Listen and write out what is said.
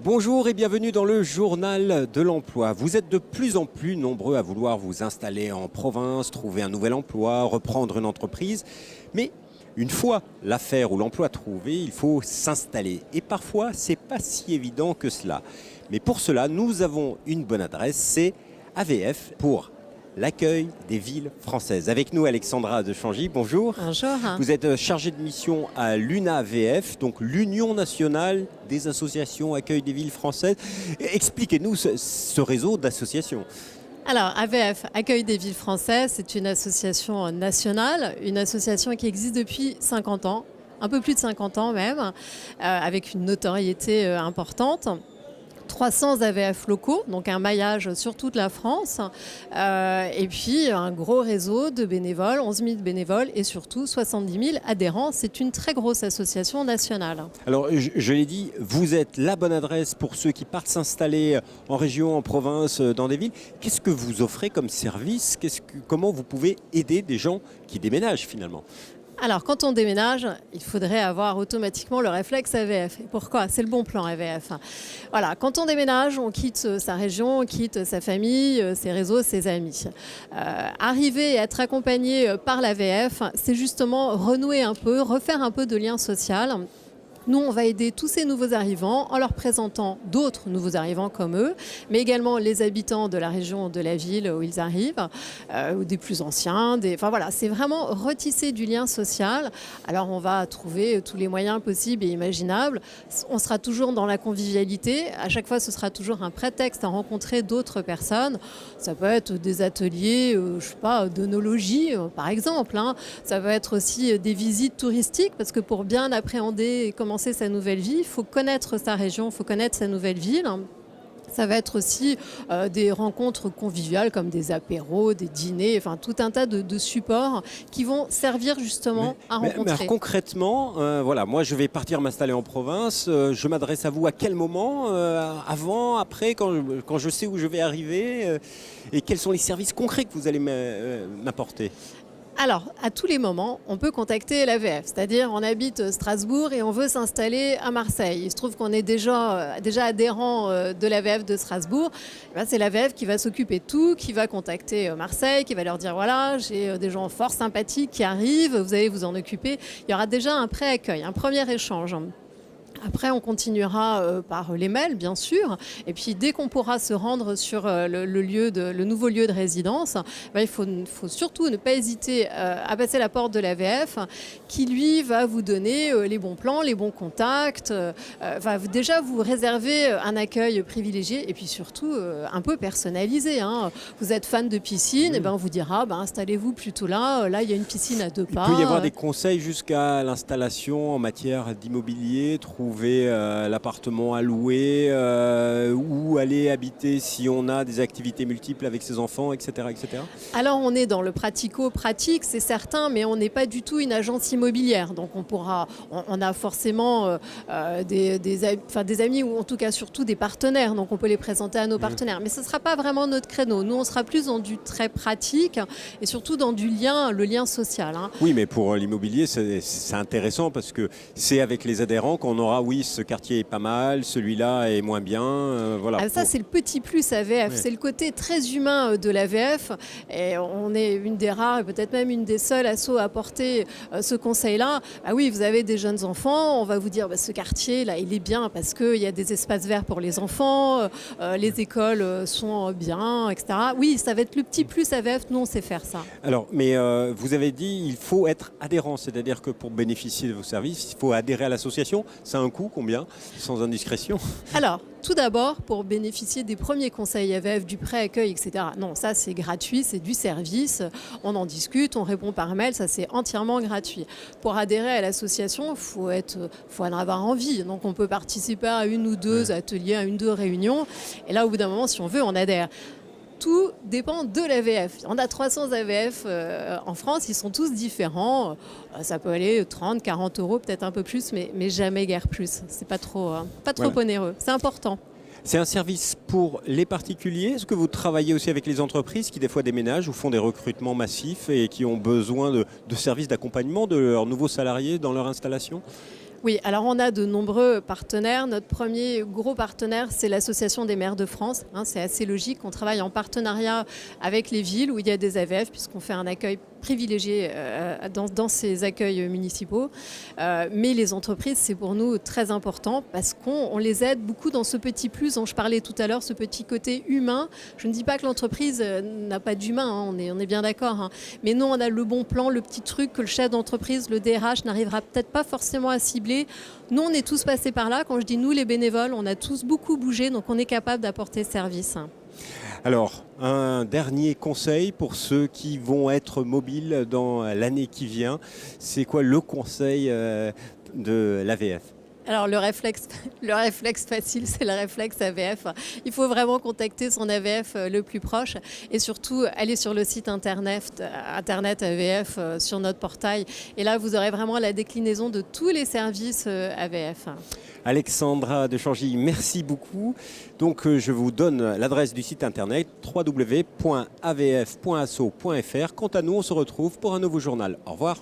Bonjour et bienvenue dans le journal de l'emploi. Vous êtes de plus en plus nombreux à vouloir vous installer en province, trouver un nouvel emploi, reprendre une entreprise. Mais une fois l'affaire ou l'emploi trouvé, il faut s'installer. Et parfois, c'est pas si évident que cela. Mais pour cela, nous avons une bonne adresse, c'est AVF pour l'accueil des villes françaises. Avec nous, Alexandra de Changy, bonjour. Bonjour. Vous êtes chargée de mission à l'UNAVF, donc l'Union nationale des associations accueil des villes françaises. Expliquez-nous ce réseau d'associations. Alors, AVF, Accueil des villes françaises, c'est une association nationale, une association qui existe depuis 50 ans, un peu plus de 50 ans même, avec une notoriété importante. 300 AVF locaux, donc un maillage sur toute la France, et puis un gros réseau de bénévoles, 11 000 bénévoles et surtout 70 000 adhérents. C'est une très grosse association nationale. Alors, je l'ai dit, vous êtes la bonne adresse pour ceux qui partent s'installer en région, en province, dans des villes. Qu'est-ce que vous offrez comme service ? Comment vous pouvez aider des gens qui déménagent finalement ? Alors, quand on déménage, il faudrait avoir automatiquement le réflexe AVF. Et pourquoi ? C'est le bon plan AVF. Voilà, quand on déménage, on quitte sa région, on quitte sa famille, ses réseaux, ses amis. Arriver et être accompagné par l'AVF, c'est justement renouer un peu, refaire un peu de lien social. Nous, on va aider tous ces nouveaux arrivants en leur présentant d'autres nouveaux arrivants comme eux, mais également les habitants de la région, de la ville où ils arrivent, ou des plus anciens. Enfin voilà, c'est vraiment retisser du lien social. Alors, on va trouver tous les moyens possibles et imaginables. On sera toujours dans la convivialité. À chaque fois, ce sera toujours un prétexte à rencontrer d'autres personnes. Ça peut être des ateliers, je sais pas, d'œnologie, par exemple. Ça peut être aussi des visites touristiques, parce que pour bien appréhender et commencer sa nouvelle vie, il faut connaître sa région, il faut connaître sa nouvelle ville. Ça va être aussi des rencontres conviviales comme des apéros, des dîners, enfin tout un tas de supports qui vont servir justement à rencontrer. Mais alors, concrètement, voilà, moi je vais partir m'installer en province. Je m'adresse à vous à quel moment ? Avant, après, quand je sais où je vais arriver et quels sont les services concrets que vous allez m'apporter ? Alors, à tous les moments, on peut contacter l'AVF, c'est-à-dire on habite Strasbourg et on veut s'installer à Marseille. Il se trouve qu'on est déjà adhérent de l'AVF de Strasbourg. C'est l'AVF qui va s'occuper de tout, qui va contacter Marseille, qui va leur dire voilà, j'ai des gens fort sympathiques qui arrivent, vous allez vous en occuper. Il y aura déjà un pré-accueil, un premier échange. Après, on continuera par les mails, bien sûr. Et puis, dès qu'on pourra se rendre sur le nouveau lieu de résidence, il faut surtout ne pas hésiter à passer la porte de l'AVF, qui, lui, va vous donner les bons plans, les bons contacts, va déjà vous réserver un accueil privilégié et puis surtout un peu personnalisé. Vous êtes fan de piscine, et on vous dira installez-vous plutôt là. Là, il y a une piscine à 2 pas. Il peut y avoir des conseils jusqu'à l'installation en matière d'immobilier, trouver l'appartement à louer, où aller habiter si on a des activités multiples avec ses enfants, etc., etc. Alors, on est dans le pratico-pratique, c'est certain, mais on n'est pas du tout une agence immobilière. Donc, on a forcément des amis ou en tout cas surtout des partenaires. Donc, on peut les présenter à nos partenaires. Mais ce ne sera pas vraiment notre créneau. Nous, on sera plus dans du très pratique et surtout dans du lien, le lien social. Oui, mais pour l'immobilier, c'est intéressant parce que c'est avec les adhérents qu'on aura oui, ce quartier est pas mal, celui-là est moins bien. Voilà. Ça, c'est le petit plus AVF. C'est le côté très humain de l'AVF. Et on est une des rares, et peut-être même une des seules assos à apporter ce conseil-là. Oui, vous avez des jeunes enfants, on va vous dire ce quartier-là, il est bien parce qu'il y a des espaces verts pour les enfants, les écoles sont bien, etc. Oui, ça va être le petit plus AVF. Nous, on sait faire ça. Alors, mais vous avez dit il faut être adhérent, c'est-à-dire que pour bénéficier de vos services, il faut adhérer à l'association. Ça a un coût, combien, sans indiscrétion ? Alors, tout d'abord, pour bénéficier des premiers conseils AVF, du pré-accueil, etc. Non, ça c'est gratuit, c'est du service. On en discute, on répond par mail, ça c'est entièrement gratuit. Pour adhérer à l'association, faut en avoir envie. Donc on peut participer à 1 ou 2 ateliers, à 1 ou 2 réunions. Et là, au bout d'un moment, si on veut, on adhère. Tout dépend de l'AVF. On a 300 AVF en France, ils sont tous différents. Ça peut aller 30, 40 euros, peut-être un peu plus, mais jamais guère plus. C'est pas trop onéreux. C'est important. C'est un service pour les particuliers. Est-ce que vous travaillez aussi avec les entreprises qui des fois déménagent ou font des recrutements massifs et qui ont besoin de services d'accompagnement de leurs nouveaux salariés dans leur installation ? Oui, alors on a de nombreux partenaires. Notre premier gros partenaire, c'est l'Association des maires de France. C'est assez logique. On travaille en partenariat avec les villes où il y a des AVF, puisqu'on fait un accueil privilégié dans ces accueils municipaux. Mais les entreprises, c'est pour nous très important parce qu'on les aide beaucoup dans ce petit plus dont je parlais tout à l'heure, ce petit côté humain. Je ne dis pas que l'entreprise n'a pas d'humain, on est bien d'accord. Mais nous, on a le bon plan, le petit truc que le chef d'entreprise, le DRH, n'arrivera peut-être pas forcément à cibler. Nous, on est tous passés par là. Quand je dis nous, les bénévoles, on a tous beaucoup bougé, donc on est capable d'apporter service. Alors, un dernier conseil pour ceux qui vont être mobiles dans l'année qui vient, c'est quoi le conseil de l'AVF ? Alors le réflexe facile, c'est le réflexe AVF. Il faut vraiment contacter son AVF le plus proche et surtout aller sur le site internet AVF sur notre portail. Et là, vous aurez vraiment la déclinaison de tous les services AVF. Alexandra de Changy, merci beaucoup. Donc je vous donne l'adresse du site internet www.avf.asso.fr. Quant à nous, on se retrouve pour un nouveau journal. Au revoir.